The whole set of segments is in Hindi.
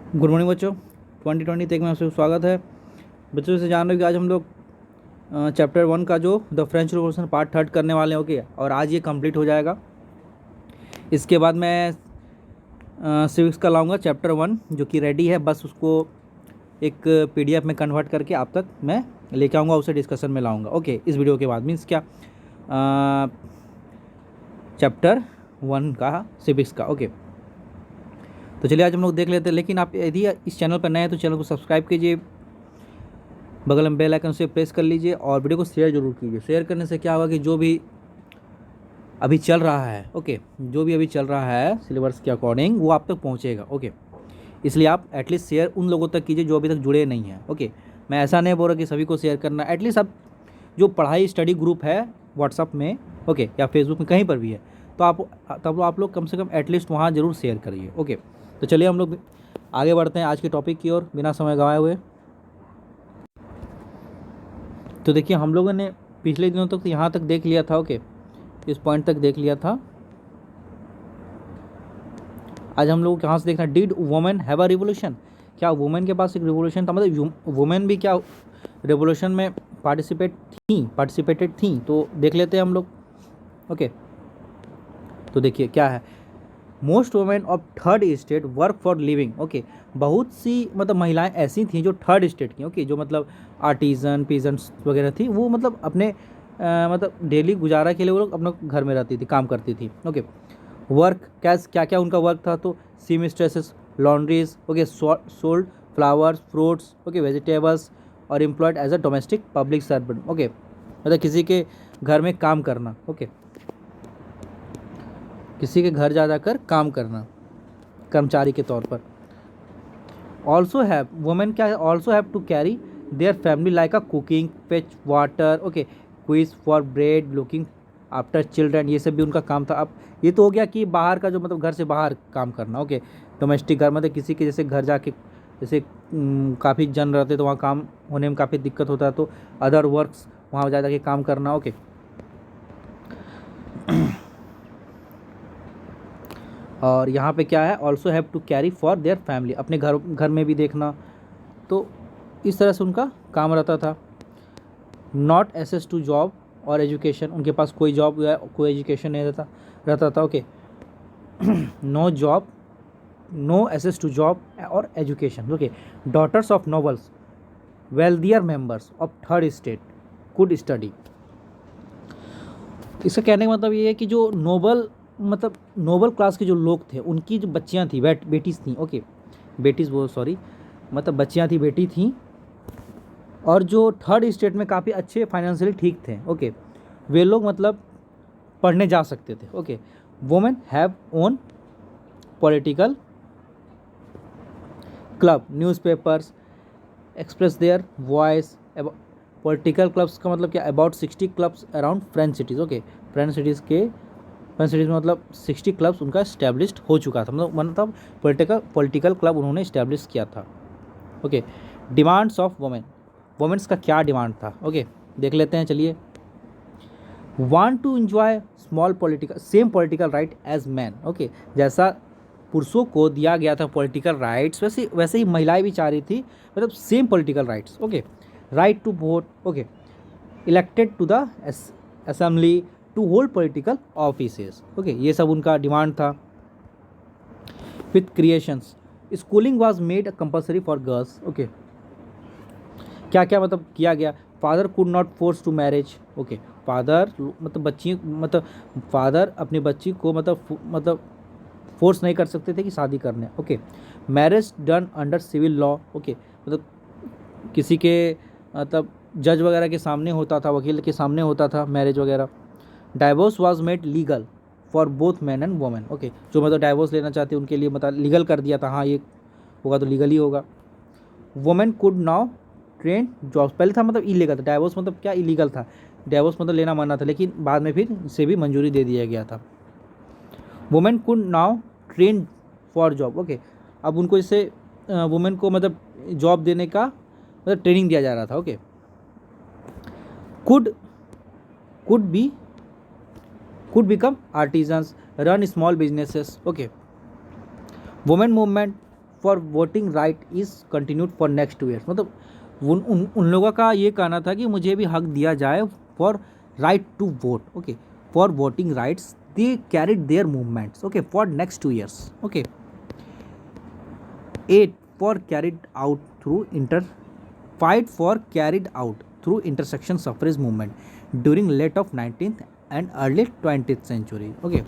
गुड मॉर्निंग बच्चों। 2023 में आपसे स्वागत है। बच्चों से जान रहे हो कि आज हम लोग चैप्टर 1 का जो द फ्रेंच रिवॉल्यूशन पार्ट 3 करने वाले हैं। ओके, और आज ये कंप्लीट हो जाएगा। इसके बाद मैं सिविक्स का लाऊंगा चैप्टर 1 जो कि रेडी है, बस उसको एक पीडीएफ में कन्वर्ट करके आप तक मैं लेके आऊँगा, उसे डिस्कशन में लाऊंगा। ओके, इस वीडियो के बाद मीन्स क्या, चैप्टर 1 का सिविक्स का। ओके, तो चलिए आज हम लोग देख लेते हैं। लेकिन आप यदि इस चैनल पर नए हैं तो चैनल को सब्सक्राइब कीजिए, बगल में बेल आइकन से प्रेस कर लीजिए और वीडियो को शेयर जरूर कीजिए। शेयर करने से क्या होगा कि जो भी अभी चल रहा है, ओके, जो भी अभी चल रहा है सिलेबस के अकॉर्डिंग वो आप तक पहुंचेगा। ओके, इसलिए आप एटलीस्ट शेयर उन लोगों तक कीजिए जो अभी तक जुड़े नहीं हैं। ओके, मैं ऐसा नहीं बोल रहा कि सभी को शेयर करना, एटलीस्ट आप जो पढ़ाई स्टडी ग्रुप है व्हाट्सअप में, ओके, या फेसबुक में कहीं पर भी है, तो आप लोग कम से कम एटलीस्ट वहाँ ज़रूर शेयर करिए। ओके, तो चलिए हम लोग आगे बढ़ते हैं आज के टॉपिक की ओर बिना समय गंवाए हुए। तो देखिए, हम लोगों ने पिछले दिनों तक तो यहाँ तक देख लिया था। ओके, इस पॉइंट तक देख लिया था। आज हम लोग कहाँ से देखना, did women have a revolution, क्या वुमेन के पास एक रिवोल्यूशन था, मतलब वुमेन भी क्या रिवोल्यूशन में पार्टिसिपेटेड थी। तो देख लेते हैं हम लोग। ओके, तो देखिए क्या है, most women of third state work for living. Okay, बहुत सी मतलब महिलाएं ऐसी थीं जो थर्ड स्टेट की, ओके, जो मतलब आर्टिजन पीजेंट्स वगैरह थी, वो मतलब अपने मतलब डेली गुजारा के लिए वो लोग अपने घर में रहती थी, काम करती थी। ओके, वर्क क्या क्या उनका वर्क था, तो seamstresses, laundries, okay, sold flowers, fruits, okay, vegetables, और employed as a domestic public servant. Okay, मतलब किसी के घर में काम करना। ओके, किसी के घर जा जाकर काम करना कर्मचारी के तौर पर। ऑल्सो हैव वुमेन क्या है, also have to carry their family like a cooking, fetch water, okay, queues for bread, looking after children, ये सब भी उनका काम था। अब ये तो हो गया कि बाहर का जो मतलब घर से बाहर काम करना। ओके, डोमेस्टिक घर मतलब किसी के जैसे घर जाके, जैसे काफ़ी जन रहते तो वहाँ काम होने में काफ़ी दिक्कत होता है, तो अदर वर्क्स वहाँ जा के काम करना। ओके, और यहाँ पे क्या है, also have to carry for their family, अपने घर में भी देखना। तो इस तरह से उनका काम रहता था। नॉट एसेस टू जॉब और एजुकेशन, उनके पास कोई जॉब या कोई एजुकेशन नहीं रहता था। Okay, no job, no access to job और education. Okay, daughters of nobles, wealthier members of third state could study. इसका कहने का मतलब ये है कि जो नोबल क्लास के जो लोग थे, उनकी जो बच्चियां थी, बेटीज थी। ओके, बेटीज वो सॉरी, मतलब बच्चियां थी, बेटी थी, और जो थर्ड स्टेट में काफ़ी अच्छे फाइनेंशियली ठीक थे। ओके, वे लोग मतलब पढ़ने जा सकते थे। Okay, women have own political club, newspapers, express their voice. Political clubs का मतलब क्या, about 60 clubs around French cities. Okay, French cities में मतलब 60 क्लब्स उनका इस्टेब्लिश्ड हो चुका था, मतलब पॉलिटिकल क्लब उन्होंने इस्टेब्लिश किया था। ओके, डिमांड्स ऑफ वुमेन्स का क्या डिमांड था। ओके, देख लेते हैं, चलिए। Want to enjoy same political right as man. Okay, जैसा पुरुषों को दिया गया था पॉलिटिकल राइट्स, वैसे ही महिलाएं भी चाह रही थी, मतलब same political rights. Okay, right to vote, okay, elected to the assembly, to hold political offices. Okay, ये सब उनका डिमांड था। With creations, schooling was made compulsory for girls. Okay, क्या क्या मतलब किया गया, father could not force to marriage. Okay, father father अपनी बच्ची को मतलब फोर्स नहीं कर सकते थे कि शादी करने। Okay, marriage done under civil law. Okay, मतलब किसी के मतलब जज वगैरह के सामने होता था, वकील के सामने होता था मैरिज वगैरह। Divorce was made legal for both man and women. Okay, जो मतलब डाइवोर्स लेना चाहते उनके लिए मतलब लीगल कर दिया था, हाँ ये होगा तो लीगल ही होगा। Women could now train jobs, पहले था मतलब इलीगल था, डाइवोर्स मतलब क्या, इलीगल था, डाइवोर्स मतलब लेना मना था, लेकिन बाद में फिर इसे भी मंजूरी दे दिया गया था। Women could now train for job. Okay, अब उनको इससे वुमेन को मतलब जॉब देने का मतलब ट्रेनिंग दिया जा रहा था। Okay, could could be could become artisans, run small businesses. Okay, women movement for voting right is continued for next 2 years. मतलब उन लोगों का ये कहना था कि मुझे भी हक दिया जाए for right to vote, okay, for voting rights. They carried their movements, okay, for next 2 years, okay. 8 for carried out through fight for carried out through intersection suffrage movement during late of 19th and early 20th century, okay.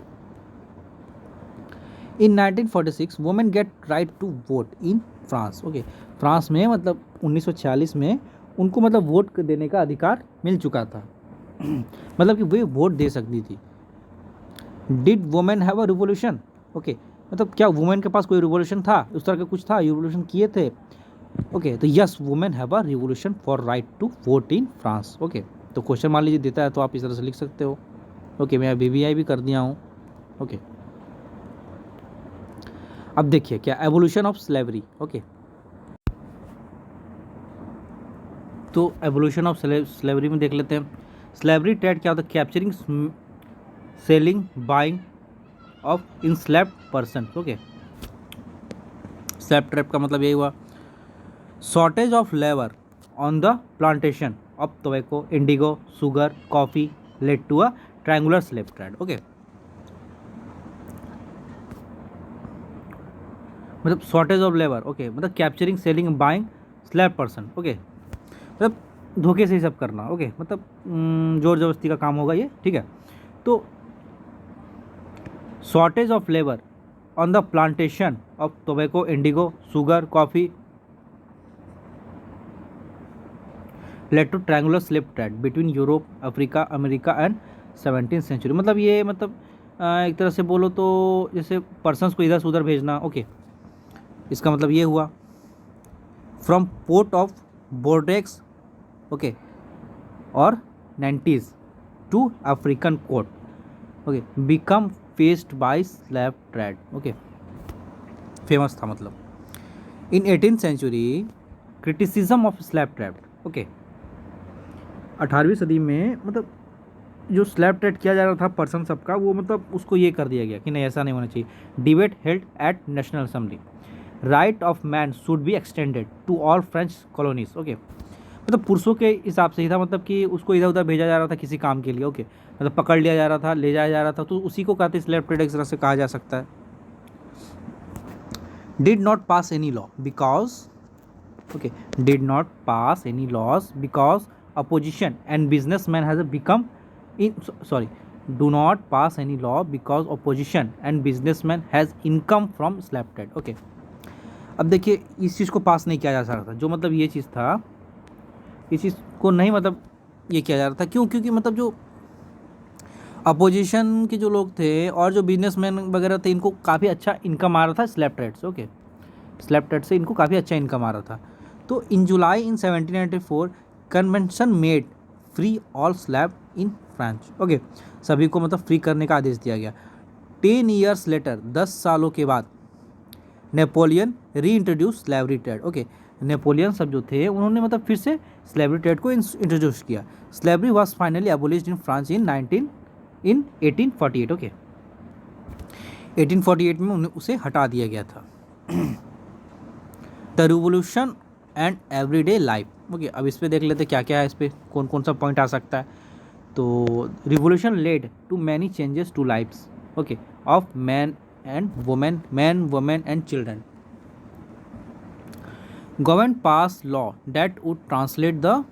In 1946 women get right to vote in France, okay. France में मतलब 1946 में उनको मतलब वोट देने का अधिकार मिल चुका था मतलब कि वे वोट दे सकती थी। Did women have a revolution, okay, मतलब क्या वुमेन के पास कोई रिवोल्यूशन था, उस तरह का कुछ था, रिवोल्यूशन किए थे, ओके। तो yes women have a revolution for right to vote in France, okay. तो क्वेश्चन मान लीजिए देता है तो आप इस तरह से लिख सकते हो, ओके। मैं BBI भी कर दिया हूँ, ओके। अब देखिए क्या एवोल्यूशन ऑफ स्लेवरी, ओके। तो एवोल्यूशन ऑफ स्लेवरी में देख लेते हैं। स्लेवरी ट्रेड क्या होता है? Capturing, selling, buying of enslaved person, okay. Slave trade का मतलब यही हुआ। Shortage of labour on the plantation of tobacco, indigo, sugar, coffee led to a triangular slave trade, okay. मतलब शॉर्टेज ऑफ लेबर, ओके, मतलब capturing, selling, buying slave person, okay. मतलब धोखे से ही सब करना, ओके, मतलब जोर जबरदस्ती का काम होगा ये, ठीक है। तो shortage of labour on the plantation of tobacco, indigo, sugar, coffee led to triangular slave trade between Europe, Africa, America and 17th century. मतलब ये मतलब एक तरह से बोलो तो जैसे पर्सन्स को इधर से उधर भेजना, ओके। इसका मतलब ये हुआ from port of Bordeaux, okay, और nineties to African court, okay, become faced by slave trade, okay, famous था मतलब। In 18th century criticism of slave trade, okay. 18वीं सदी में मतलब जो स्लैब ट्रेड किया जा रहा था पर्सन सबका, वो मतलब उसको ये कर दिया गया कि नहीं ऐसा नहीं होना चाहिए। Debate held at national assembly, right of man should be extended to all French colonies, okay. मतलब पुरुषों के हिसाब से ही था, मतलब कि उसको इधर उधर भेजा जा रहा था किसी काम के लिए, ओके, मतलब पकड़ लिया जा रहा था, ले जाया जा रहा था, तो उसी को कहते स्लैब ट्रेड एक तरह से कहा जा सकता है। Did not pass any law because, okay, did not pass any laws because opposition and businessmen has become do not pass any law because opposition and businessmen has income from slave trade, okay। अब देखिए इस चीज़ को पास नहीं किया जा सकता, जो मतलब ये चीज़ था, इस चीज़ को नहीं मतलब ये किया जा रहा था, क्यों? क्योंकि मतलब जो अपोजिशन के जो लोग थे और जो बिजनेसमैन वगैरह थे, इनको काफ़ी अच्छा इनकम आ रहा था स्लैब ट्रेड से, ओके। स्लैब ट्रेड से इनको काफ़ी अच्छा इनकम आ रहा था। तो इन जुलाई इन 1794 convention made free all slab इन फ्रांस, ओके, सभी को मतलब फ्री करने का आदेश दिया गया। 10 ईयर्स लेटर, 10 सालों के बाद नेपोलियन री introduce slavery trade, okay. Napoleon सब जो थे उन्होंने मतलब फिर से स्लेवरी ट्रेड को इंट्रोड्यूस किया। Slavery was finally एबोलिश्ड in France in 1848, okay. 1848 में उन्हें उसे हटा दिया गया था। The revolution and everyday life, okay. अब इस पे देख लेते क्या क्या है, इस पे कौन कौन सा पॉइंट आ सकता है। तो revolution led to many changes to lifes, okay, of man and women, man, women and children. Government pass law that would translate the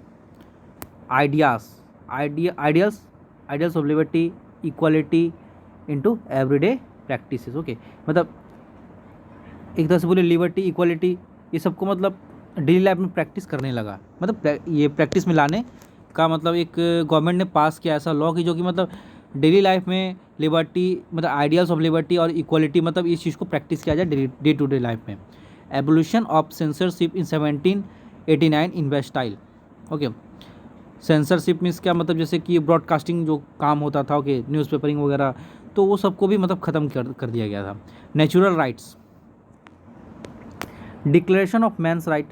ideals of liberty, equality into everyday practices, okay. मतलब एक तरह से बोले लिबर्टी, इक्वालिटी, ये सबको मतलब डेली लाइफ में प्रैक्टिस करने लगा। मतलब ये प्रैक्टिस में लाने का मतलब एक गवर्नमेंट ने पास किया ऐसा लॉ कि जो कि मतलब डेली लाइफ में लिबर्टी, मतलब आइडियल्स ऑफ लिबर्टी और इक्वालिटी, मतलब इस चीज़ को प्रैक्टिस किया जाए डे टू डे लाइफ में। Evolution of censorship in 1789 in वेस्टाइल, ओके। सेंसरशिप मीन्स क्या, मतलब जैसे कि ब्रॉडकास्टिंग जो काम होता था, ओके, न्यूज़पेपरिंग वगैरह, तो वो सबको भी मतलब ख़त्म कर दिया गया था। Natural rights, declaration of man's right,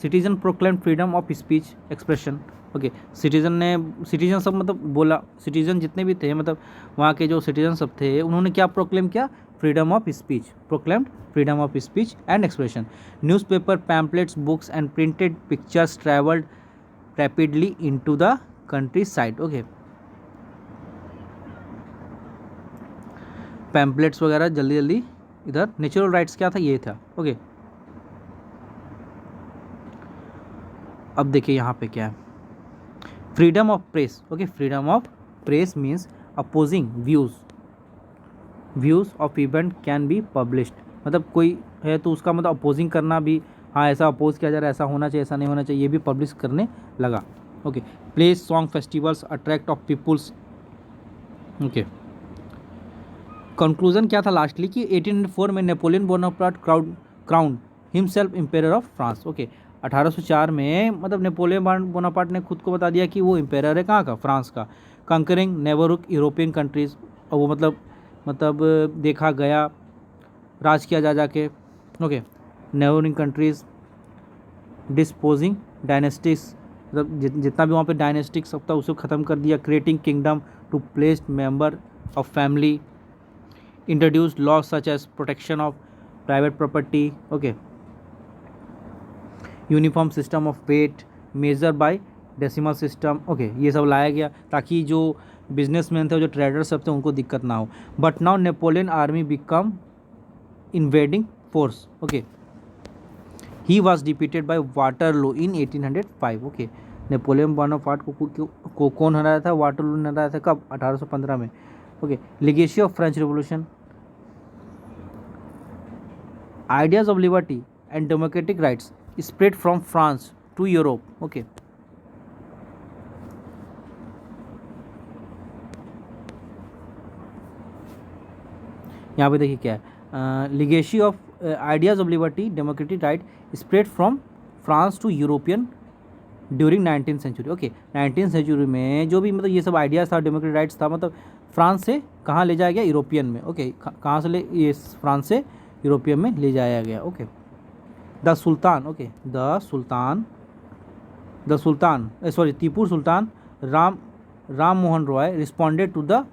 citizen proclaim freedom of speech expression, okay. Citizen सब मतलब बोला, सिटीजन जितने भी थे मतलब वहाँ के जो सिटीजन सब थे उन्होंने क्या प्रोक्लेम किया, freedom of speech, proclaimed freedom of speech and expression. Newspaper, pamphlets, books and printed pictures traveled rapidly into the countryside. Okay, pamphlets वगैरह जल्दी जल्दी इधर. नेचुरल राइट्स क्या था, ये था. ओके, अब देखिए यहाँ पे क्या है. Freedom of press. Okay, freedom of press means opposing views of event can be published. मतलब कोई है तो उसका मतलब अपोजिंग करना भी, हाँ ऐसा अपोज किया जा रहा है, ऐसा होना चाहिए, ऐसा नहीं होना चाहिए, ये भी पब्लिश करने लगा. Okay, place, song, festivals attract of peoples. Okay, conclusion क्या था लास्टली कि 1804 में Napoleon Bonaparte crown himself emperor of France. Okay, 1804 में मतलब नेपोलियन बोनापार्ट ने खुद को बता दिया कि वो एम्पेरर है कहाँ का, फ्रांस का. कंकरिंग नेबरहुड यूरोपियन कंट्रीज, और वो मतलब देखा गया, राज किया जा जाके. ओके, नेबरिंग कंट्रीज, डिस्पोजिंग डायनेस्टिक्स, मतलब जितना भी वहाँ पे डायनेस्टिक सब था उसे ख़त्म कर दिया. Creating kingdom to placed member of family, introduced laws such as protection of private property. Okay, uniform system of weight, measure by decimal system. Okay, ये सब लाया गया ताकि जो बिजनेसमैन थे, जो ट्रेडर्स सब थे, उनको दिक्कत ना हो. But now Napoleon army become invading force. Okay, he was defeated by Waterloo in 1805. Okay, Napoleon Bonaparte को कौन हराया था, वाटरलू ने हराया था. कब, 1815 में. Okay, legacy of French revolution, ideas of liberty and democratic rights spread from France to Europe. Okay, यहाँ पे देखिए क्या है, legacy of ideas of liberty democratic right spread from France to European during 19th century. Okay, 19th century में जो भी मतलब ये सब आइडियाज़ था, डेमोक्रेटिक राइट्स था, मतलब फ्रांस से कहाँ ले जाया गया, यूरोपियन में. ओके, कहाँ से ये फ्रांस से यूरोपियन में ले जाया गया. Okay, the Sultan. Okay, Tipu Sultan Ram Mohan Roy responded to the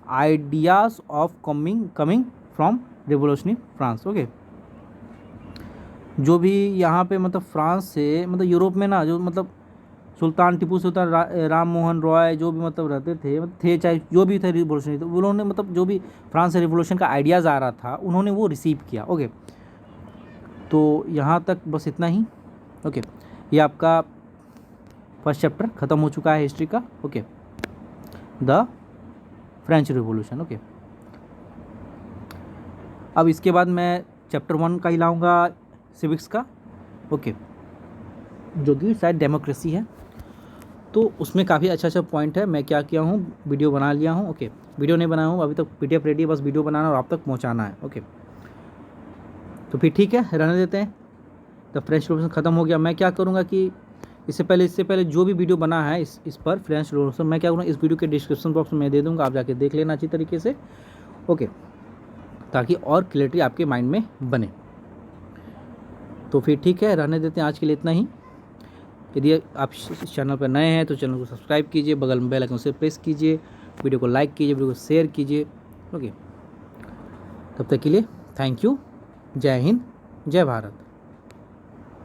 ideas of coming from revolutionary France. Okay, जो भी यहाँ पे मतलब फ्रांस से मतलब यूरोप में ना, जो मतलब सुल्तान टीपू सुल्तान राम मोहन रॉय जो भी मतलब रहते थे चाहे जो भी थे रिवोल्यूशनरी, तो उन्होंने मतलब जो भी फ्रांस से रिवोल्यूशन का आइडियाज़ आ रहा था उन्होंने वो रिसीव किया. ओके, तो यहाँ तक बस इतना ही. ओके, ये आपका फर्स्ट चैप्टर ख़त्म हो चुका है हिस्ट्री का. Okay, the French revolution. Okay, अब इसके बाद मैं चैप्टर 1 का ही लाऊंगा, सिविक्स का. ओके, जो कि शायद डेमोक्रेसी है, तो उसमें काफ़ी अच्छा पॉइंट है. मैं क्या किया हूँ, वीडियो बना लिया हूँ. ओके, वीडियो नहीं बनाया हूँ अभी तक, PDF रेडी है, बस वीडियो बनाना और आप तक पहुँचाना है. ओके, तो फिर ठीक है, रहने देते हैं. तो फ्रेंच रिवोल्यूशन ख़त्म हो गया. मैं क्या करूँगा कि इससे पहले जो भी वीडियो बना है इस पर फ्रेंच रिवोल्यूशन, मैं क्या करूँगा, इस वीडियो के डिस्क्रिप्शन बॉक्स में दे दूँगा, आप जाके देख लेना अच्छी तरीके से. ओके, ताकि और क्लियरिटी आपके माइंड में बने. तो फिर ठीक है, रहने देते हैं, आज के लिए इतना ही. यदि आप इस चैनल पर नए हैं तो चैनल को सब्सक्राइब कीजिए, बगल में बेल आइकन से प्रेस कीजिए, वीडियो को लाइक कीजिए, वीडियो को शेयर कीजिए. ओके, तब तक के लिए थैंक यू. जय हिंद, जय भारत.